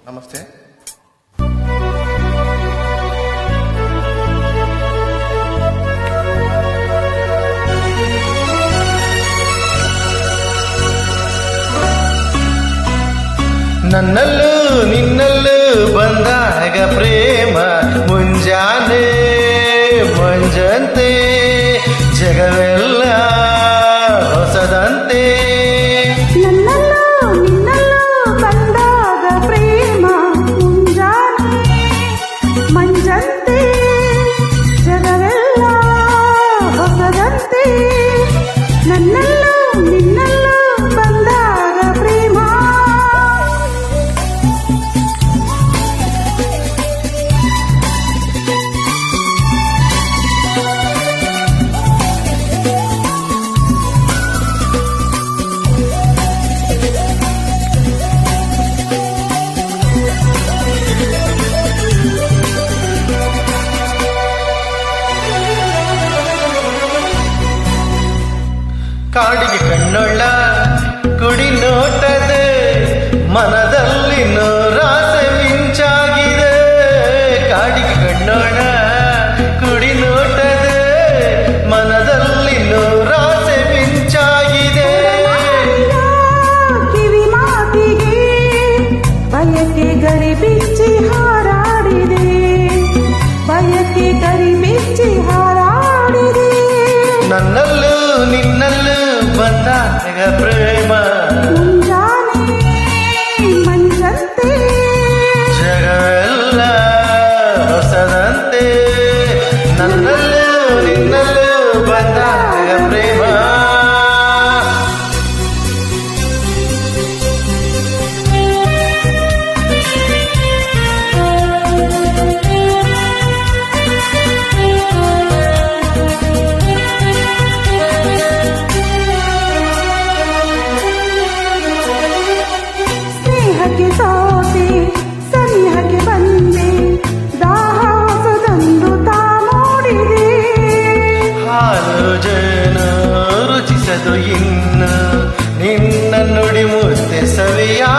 ನಮಸ್ತೆ. ನನ್ನಲ್ಲೂ ನಿನ್ನಲ್ಲೂ ಬಂದಾಗ ಪ್ರೇಮ ಮುಂಜಾನೆ ಮಂಜಂತೆ ಜಗವೆಲ್ಲ ಹೊಸದಂತೆ. ನನ್ನಲ್ಲೂ ನಿನ್ನಲ್ಲೂ ಬಂದಾಗ ಪ್ರೇಮ ಮುಂಜಾನೆ ಮಂಜಂತೆ ಜಗವೆಲ್ಲ ಹೊಸದಂತೆ. ನನ್ನಲ್ಲೂ ನಿನ್ನಲ್ಲೂ ಬಂದಾಗ ಪ್ರೇಮ. ಕಾಡಿಗೆ ಕಣ್ಣೊಳ್ಳ ಕುಡಿ ನೋಟದ ಮನದಲ್ಲಿ ನೂರಾಸೆ ಮಿಂಚಾಗಿದೆ. ಕಾಡಿಗೆ ಕಣ್ಣೊಳ್ಳ ಕುಡಿ ನೋಟದ ಮನದಲ್ಲಿ ನೂರಾಸೆ ಮಿಂಚಾಗಿದೆ. ಕಿವಿ ಮಾತಿಗೆ ಬಯಕೆ ಗರಿ ಬಿಚ್ಚಿ ಹಾರಾಡಿದೆ, ಬಯಕೆ ಗರಿ ಬಿಚ್ಚಿ ಹಾರಾಡಿದೆ. ನನ್ನಲ್ಲೂ ನಿನ್ನಲ್ಲೂ ಬಂದಾಗ ಪ್ರೇಮ ಮುಂಜಾನೆ ಮಂಜಂತೆ ಜಗವೆಲ್ಲ ಹೊಸದಂತೆ. ನನ್ನಲ್ಲೂ ನಿನ್ನಲ್ಲೂ ಬಂದಾಗ ಪ್ರೇಮ. ಸ್ನೇಹಕ್ಕೆ ಸೋತೆ ಸನಿಹಕ್ಕೆ ಬಂದೆ, ದಾಹ ಹೊಸದೊಂದು ತಾ ಮೂಡಿದೆ. ಹಾಲು ಜೇನು ರುಚಿಸದು ಇನ್ನು ನಿನ್ನ ನುಡಿ ಮುದ್ದೆ ಸವಿಯಾ